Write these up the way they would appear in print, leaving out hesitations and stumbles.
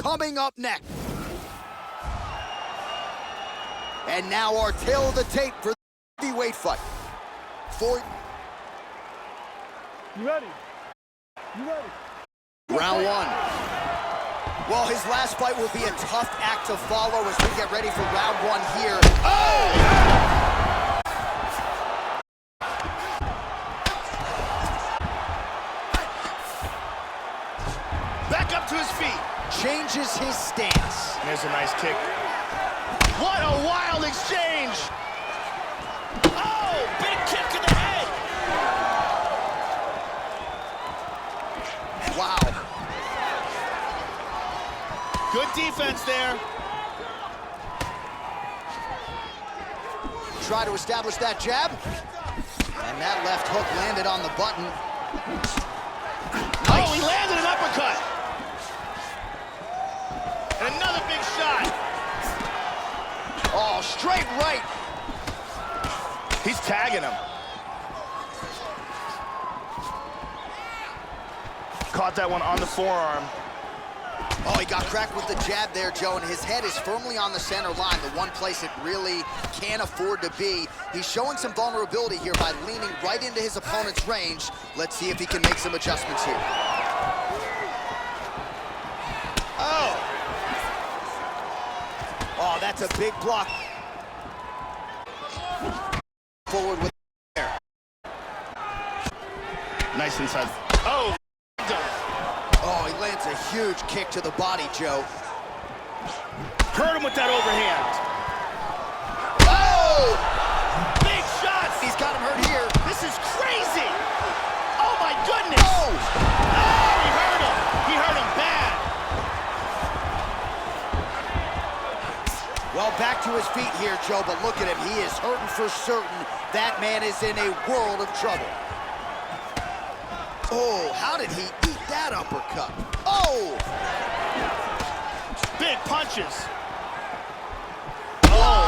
coming up next. And now our tail of the tape for the heavyweight fight. You ready? You ready? Round one. Well, his last fight will be a tough act to follow as we get ready for round one here. Oh! Back up to his feet. Changes his stance. There's a nice kick. What a wild exchange! Oh, big kick to the head! Wow. Good defense there. Try to establish that jab. And that left hook landed on the button. Nice. Oh, he landed an uppercut. And another big shot. Oh, straight right. He's tagging him. Caught that one on the forearm. Oh, he got cracked with the jab there, Joe, and his head is firmly on the center line, the one place it really can't afford to be. He's showing some vulnerability here by leaning right into his opponent's range. Let's see if he can make some adjustments here. Oh! Oh, that's a big block. Forward with there. Nice inside. Oh! Oh, he lands a huge kick to the body, Joe. Hurt him with that overhand. Oh! Big shots! He's got him hurt here. This is crazy! Oh my goodness! Oh! Oh, he hurt him! He hurt him bad! Well, back to his feet here, Joe, but look at him. He is hurting for certain. That man is in a world of trouble. Oh, how did he eat that uppercut? Oh! Big punches. Oh,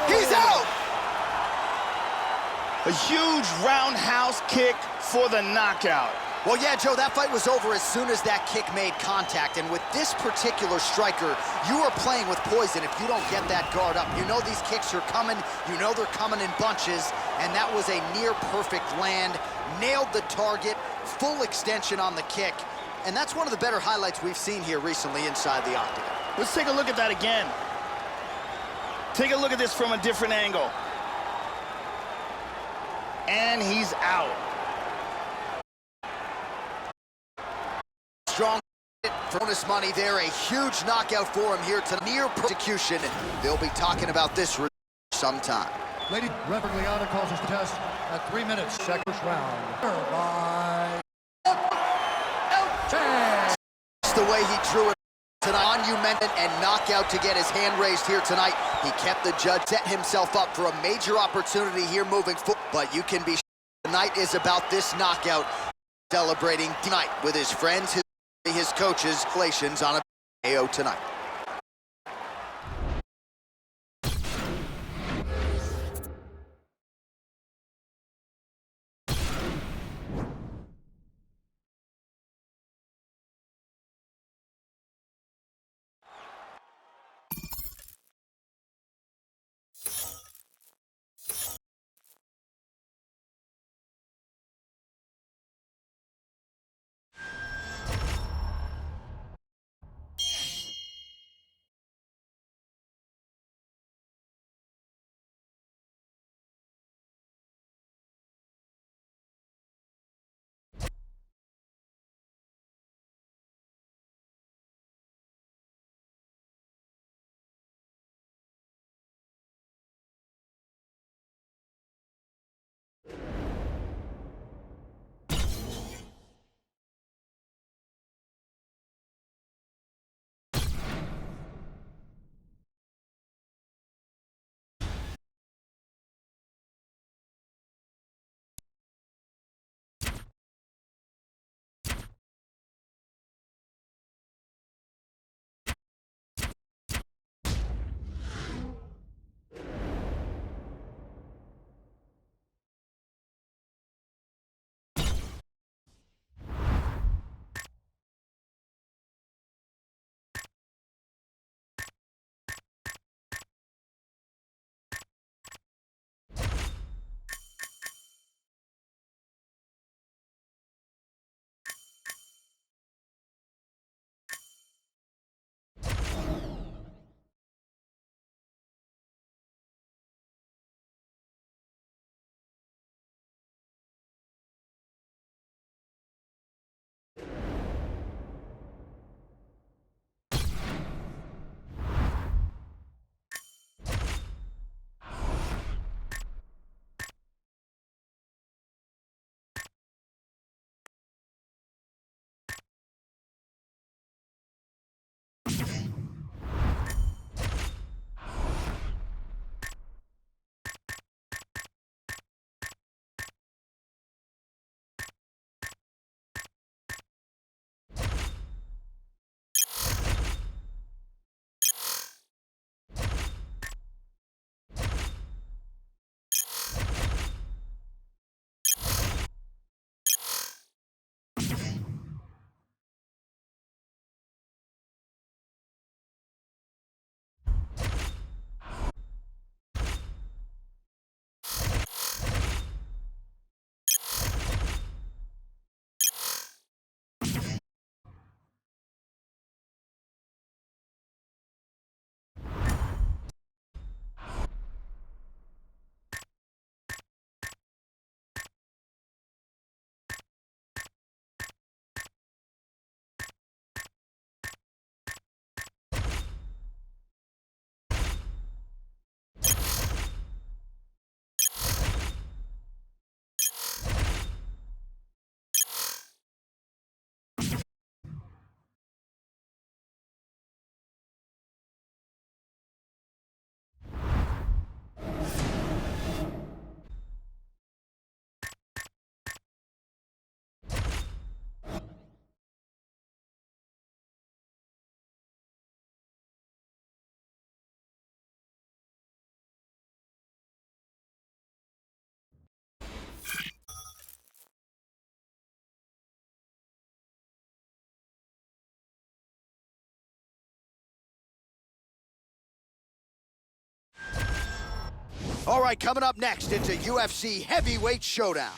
he's out. He's out! A huge roundhouse kick for the knockout. Well, yeah, Joe, that fight was over as soon as that kick made contact. And with this particular striker, you are playing with poison if you don't get that guard up. You know these kicks are coming. You know they're coming in bunches. And that was a near-perfect land. Nailed the target. Full extension on the kick. And that's one of the better highlights we've seen here recently inside the octagon. Let's take a look at that again. Take a look at this from a different angle. And he's out. Strong bonus money there. A huge knockout for him here to near execution. They'll be talking about this for some time. Lady referee Liana calls us the test at 3 minutes. Second round. By That's the way he drew it tonight. Monumental and knockout to get his hand raised here tonight. He kept the judge, set himself up for a major opportunity here moving forward. But you can be sure tonight is about this knockout. Celebrating tonight with his friends, his coaches, relations on a AO tonight. All right, coming up next, it's a UFC heavyweight showdown.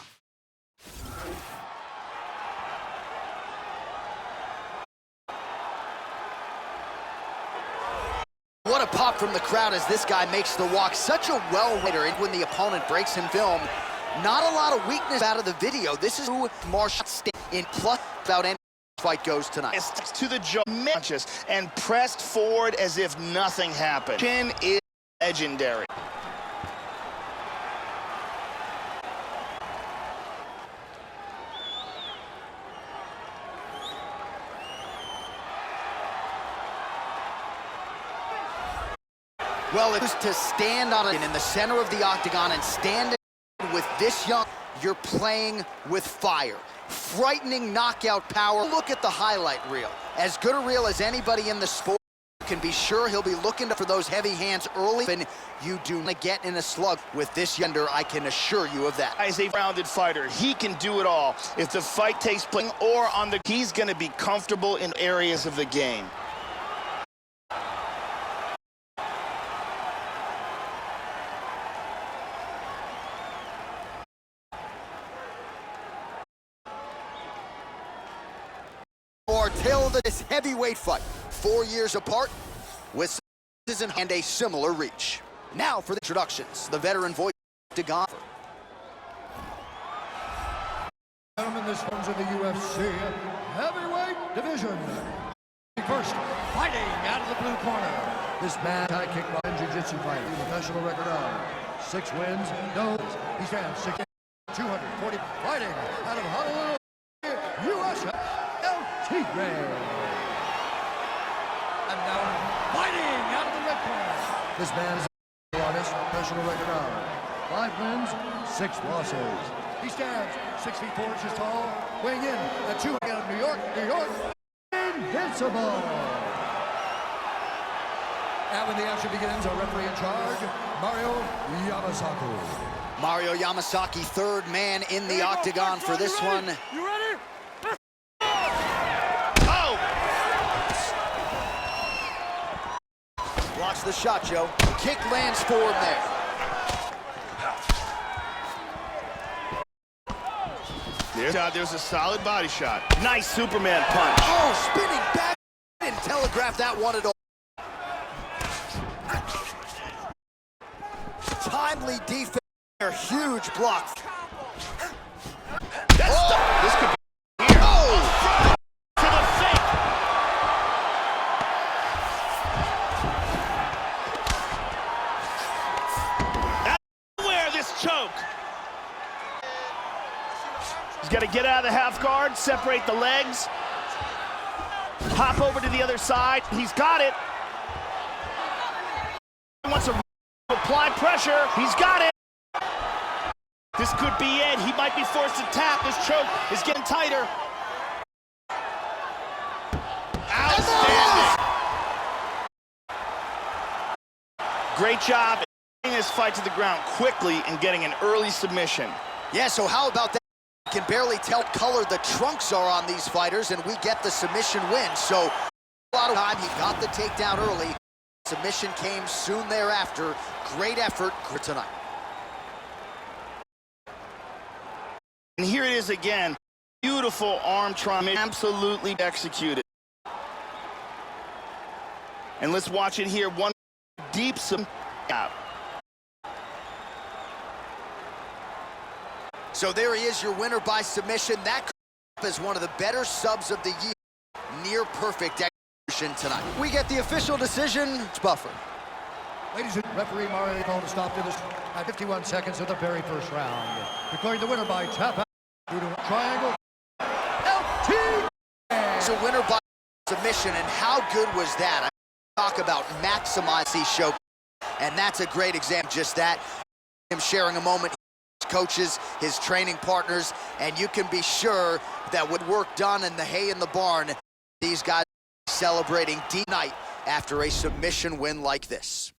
What a pop from the crowd as this guy makes the walk. Such a well-hitter, and when the opponent breaks him film, not a lot of weakness out of the video. This is who Marshall in plus without any fight goes tonight. It's to the jaw, and pressed forward as if nothing happened. Chin is legendary. Well, it was to stand on it in the center of the octagon and stand with this young, you're playing with fire. Frightening knockout power. Look at the highlight reel. As good a reel as anybody in the sport. You can be sure he'll be looking for those heavy hands early. And you do not get in a slug with this yonder, I can assure you of that. As a rounded fighter, he can do it all. If the fight takes place or on the, he's going to be comfortable in areas of the game. Our tale of this heavyweight fight, 4 years apart, with and a similar reach. Now for the introductions, the veteran voice octagon. Gentlemen, this one's in the UFC heavyweight division. First, fighting out of the blue corner. This man, high kickboxing jiu-jitsu fighter, professional record of 6 wins, no. He stands 240, fighting out of Honolulu, USA. Tigre. And now fighting out of the red corner. This man is honest, professional record of 5 wins, 6 losses. He stands 6 feet 4 inches tall, weighing in at 2 out of New York, invincible. And when the action begins, our referee in charge, Mario Yamasaki. Mario Yamasaki, third man in the octagon for this one. You ready? Watch the shot, Joe. Kick lands forward there. There's a solid body shot. Nice Superman punch. Oh, spinning back. Didn't telegraph that one at all. Timely defense. A huge block. This could be here. Oh! To the fake. That's where this choke. He's got to get out of the half guard, separate the legs, hop over to the other side. He's got it. He wants to apply pressure. He's got it. This could be it. He might be forced to tap. This choke is getting tighter. Outstanding. Great job getting this fight to the ground quickly and getting an early submission. Yeah, so how about that? You can barely tell what color the trunks are on these fighters, and we get the submission win. So a lot of time, he got the takedown early. Submission came soon thereafter. Great effort for tonight. And here it is again. Beautiful arm triangle, absolutely executed. And let's watch it here. One deep out. So there he is, your winner by submission. That is one of the better subs of the year. Near perfect execution tonight. We get the official decision. It's Buffer. Ladies and referee Mario called to stop to this at 51 seconds of the very first round. Declaring the winner by tap out due to triangle. LT. So winner by submission, and how good was that? I talk about maximize these show, and that's a great example. Just that, him sharing a moment. Coaches, his training partners, and you can be sure that with work done and the hay in the barn, these guys are celebrating deep night after a submission win like this.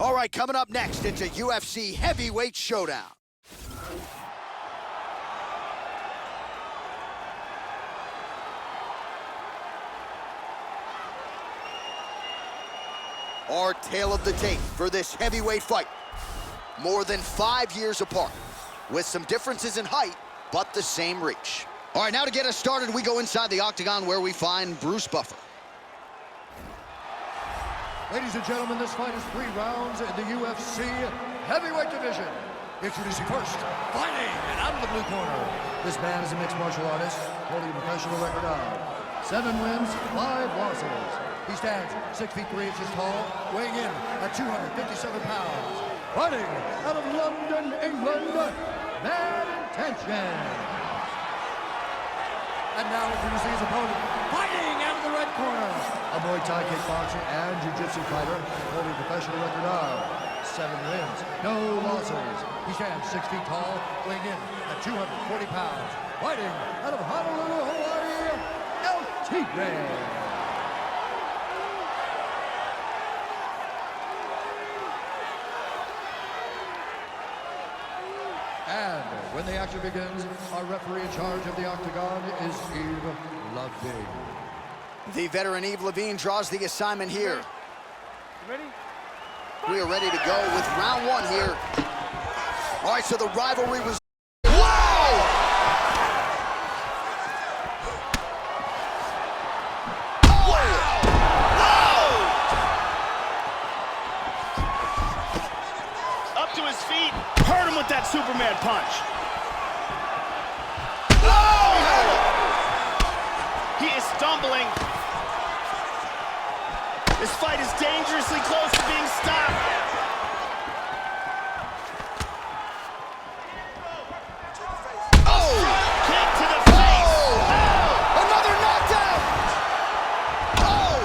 All right, coming up next, it's a UFC heavyweight showdown. Our tale of the tape for this heavyweight fight. More than 5 years apart, with some differences in height, but the same reach. All right, now to get us started, we go inside the octagon where we find Bruce Buffer. Ladies and gentlemen, this fight is 3 rounds in the UFC heavyweight division. Introducing first, fighting and out of the blue corner. This man is a mixed martial artist, holding a professional record of 7 wins, 5 losses. He stands 6 feet 3 inches tall, weighing in at 257 pounds. Fighting out of London, England, Bad Intentions. And now introducing his opponent, fighting out of the red corner. A Muay Thai kickboxer and jiu-jitsu fighter, holding a professional record of 7 wins, no losses. He stands 6 feet tall, weighing in at 240 pounds. Fighting out of Honolulu, Hawaii, El Tigre. And when the action begins, our referee in charge of the octagon is Yves Levine. The veteran Yves Levine draws the assignment here. You ready? We are ready to go with round 1 here. All right, so the rivalry was... Whoa! Up to his feet, hurt him with that Superman punch. He is stumbling. This fight is dangerously close to being stopped. Oh! Kick to the face. Oh! Another knockdown! Oh!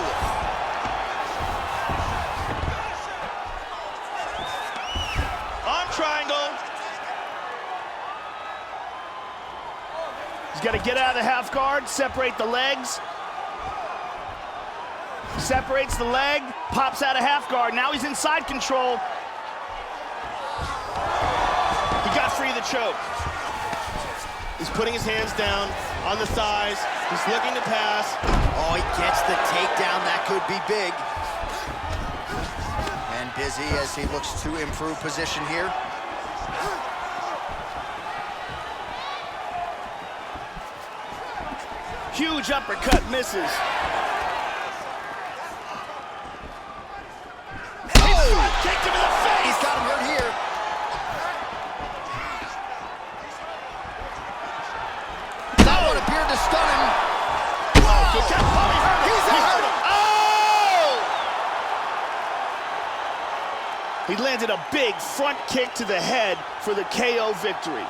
On triangle. He's got to get out of the half guard, separate the legs. Separates the leg, pops out of half guard. Now he's inside control. He got free of the choke. He's putting his hands down on the thighs. He's looking to pass. Oh, he gets the takedown. That could be big. And busy as he looks to improve position here. Huge uppercut misses. Kicked him in the face! He's got him hurt here. That one appeared to stun him. Whoa! Good catch. Oh, he hurt him. He's hurt him. Oh! He landed a big front kick to the head for the KO victory.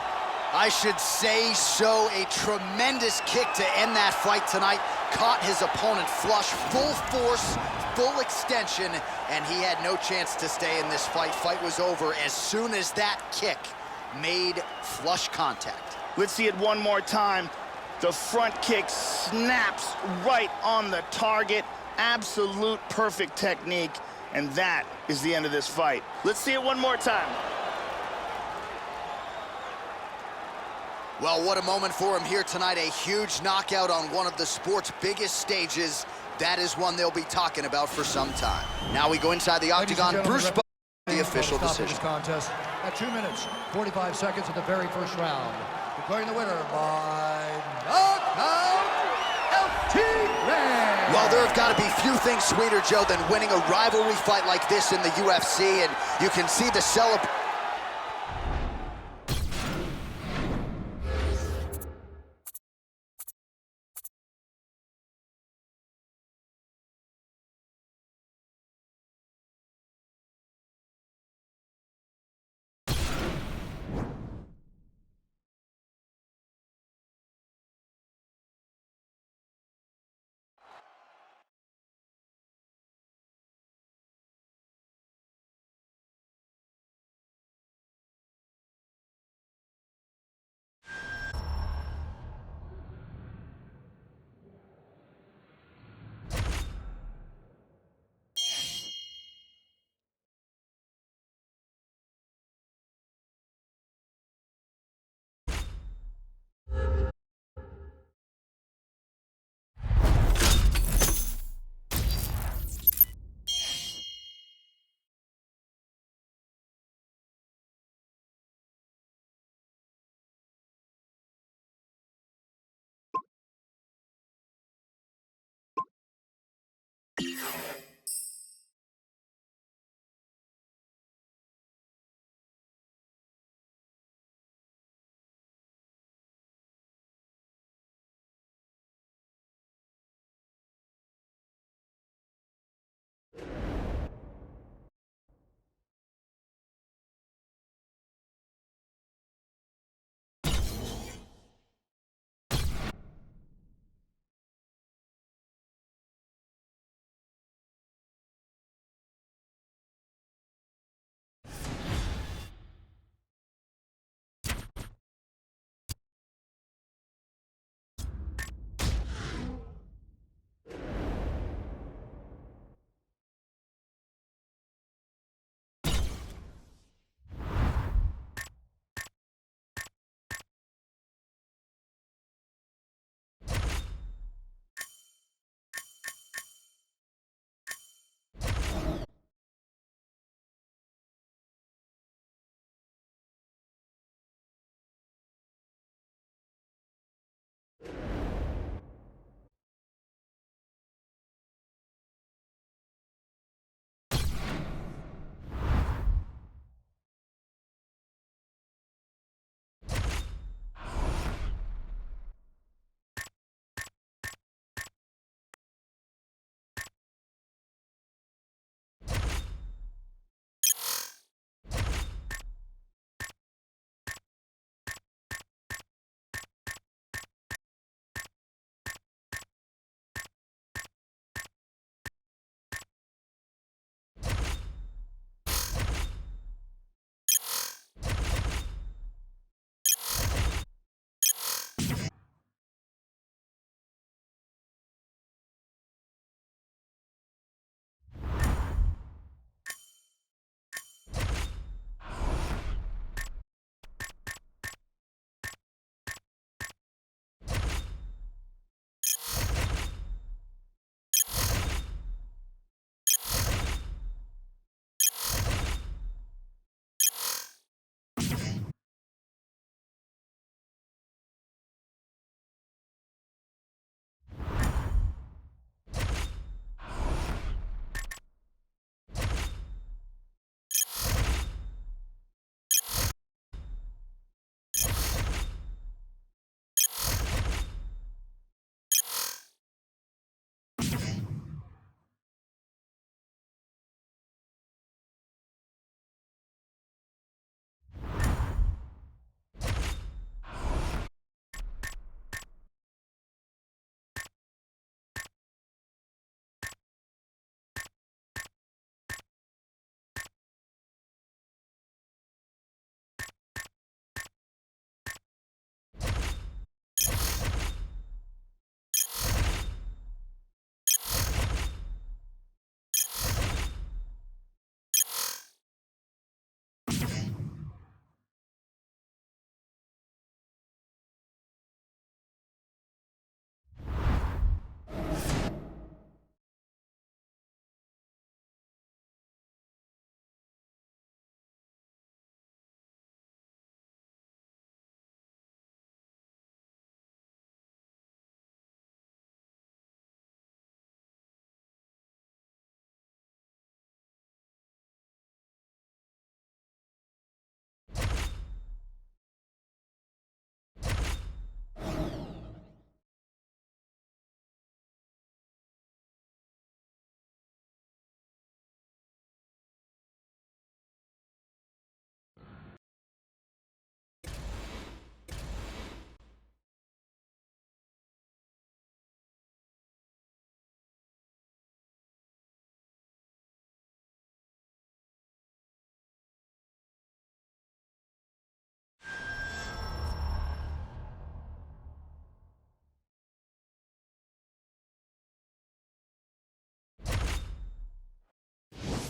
I should say so. A tremendous kick to end that fight tonight. Caught his opponent flush, full force, full extension, and he had no chance to stay in this fight. Fight was over as soon as that kick made flush contact. Let's see it one more time. The front kick snaps right on the target. Absolute perfect technique, and that is the end of this fight. Let's see it one more time. Well, what a moment for him here tonight. A huge knockout on one of the sport's biggest stages. That is one they'll be talking about for some time. Now we go inside the octagon. Bruce Buffer, the official decision. Contest at 2 minutes, 45 seconds of the very first round. Declaring the winner by knockout, El Tigre. Well, there have got to be few things sweeter, Joe, than winning a rivalry fight like this in the UFC, and you can see the celebration.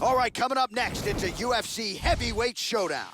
All right, coming up next, it's a UFC heavyweight showdown.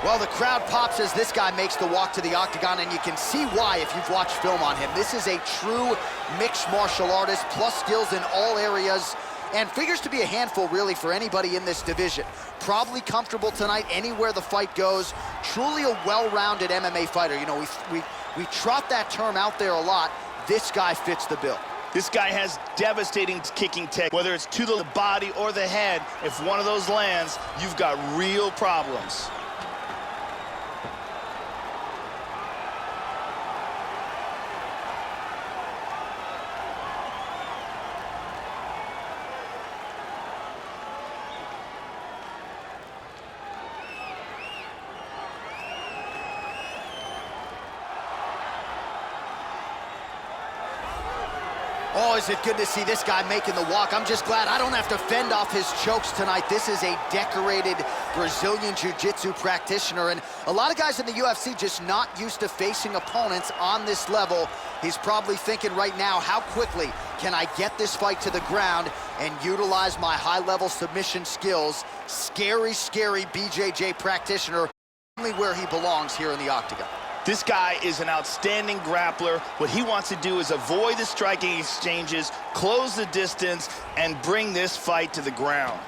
Well, the crowd pops as this guy makes the walk to the octagon, and you can see why if you've watched film on him. This is a true mixed martial artist, plus skills in all areas, and figures to be a handful, really, for anybody in this division. Probably comfortable tonight anywhere the fight goes. Truly a well-rounded MMA fighter. You know, we trot that term out there a lot. This guy fits the bill. This guy has devastating kicking tech, whether it's to the body or the head. If one of those lands, you've got real problems. Oh, is it good to see this guy making the walk. I'm just glad I don't have to fend off his chokes tonight. This is a decorated Brazilian Jiu-Jitsu practitioner, and a lot of guys in the UFC just not used to facing opponents on this level. He's probably thinking right now, how quickly can I get this fight to the ground and utilize my high-level submission skills? Scary, scary BJJ practitioner, only where he belongs here in the octagon. This guy is an outstanding grappler. What he wants to do is avoid the striking exchanges, close the distance, and bring this fight to the ground.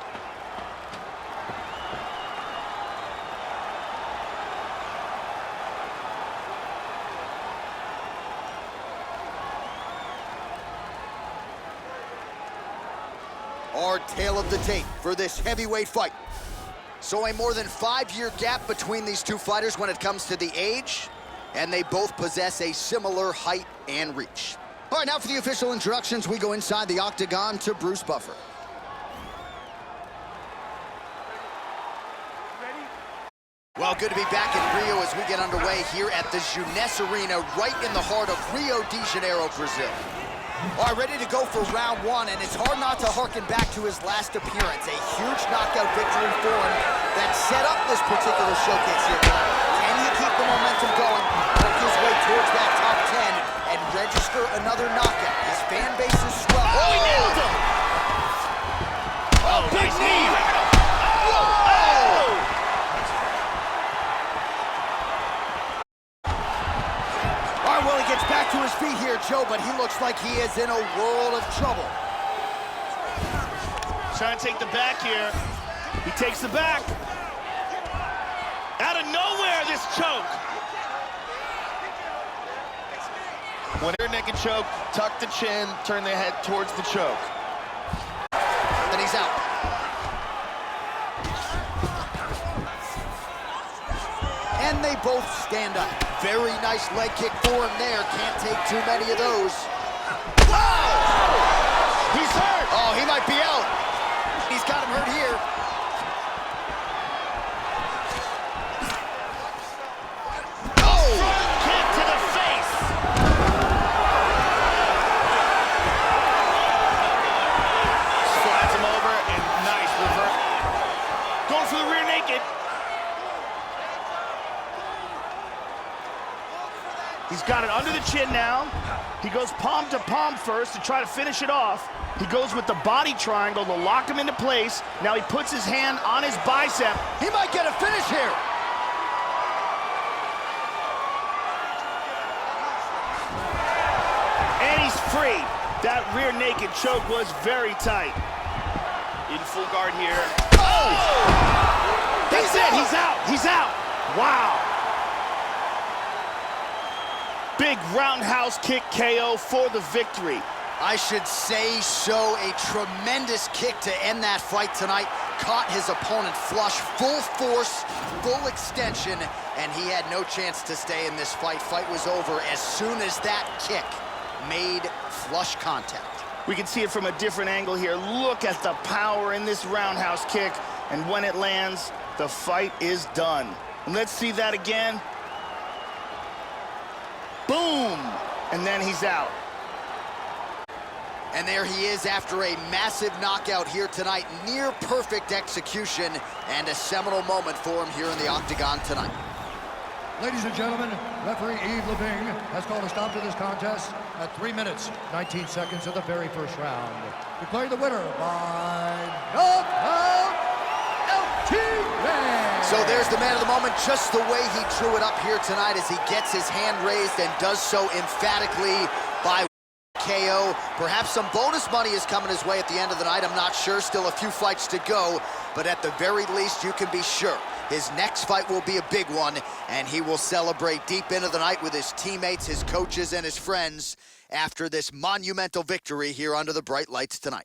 Our tale of the tape for this heavyweight fight. So a more than 5-year gap between these two fighters when it comes to the age, and they both possess a similar height and reach. All right, now for the official introductions, we go inside the octagon to Bruce Buffer. Well, good to be back in Rio as we get underway here at the Jeunesse Arena, right in the heart of Rio de Janeiro, Brazil. All right, ready to go for round one, and it's hard not to harken back to his last appearance. A huge knockout victory for him that set up this particular showcase here tonight. Can he keep the momentum going, work his way towards that top 10, and register another knockout? His fan base is swell. Oh, he nailed him! Oh, big knee! Well, he gets back to his feet here, Joe, but he looks like he is in a world of trouble. Trying to take the back here. He takes the back. Out of nowhere, this choke. When rear naked choke, tuck the chin, turn the head towards the choke. Then he's out. And they both stand up. Very nice leg kick for him there. Can't take too many of those. Whoa! He's hurt! Oh, he might be out. He's got him hurt here. Oh! Kick to the face! Slides him over, and nice reverse. Going for the rear naked. He's got it under the chin now. He goes palm to palm first to try to finish it off. He goes with the body triangle to lock him into place. Now he puts his hand on his bicep. He might get a finish here. And he's free. That rear naked choke was very tight. In full guard here. Oh! That's it, he's out, he's out. Wow. Big roundhouse kick KO for the victory. I should say so. A tremendous kick to end that fight tonight. Caught his opponent flush, full force, full extension, and he had no chance to stay in this fight. Fight was over as soon as that kick made flush contact. We can see it from a different angle here. Look at the power in this roundhouse kick, and when it lands, the fight is done. And let's see that again. Boom! And then he's out. And there he is after a massive knockout here tonight. Near perfect execution and a seminal moment for him here in the octagon tonight. Ladies and gentlemen, referee Yves Leving has called a stop to this contest at 3 minutes, 19 seconds of the very first round. Declaring the winner by knockout, LT. So there's the man of the moment, just the way he drew it up here tonight as he gets his hand raised and does so emphatically by KO. Perhaps some bonus money is coming his way at the end of the night. I'm not sure. Still a few fights to go. But at the very least, you can be sure his next fight will be a big one, and he will celebrate deep into the night with his teammates, his coaches, and his friends after this monumental victory here under the bright lights tonight.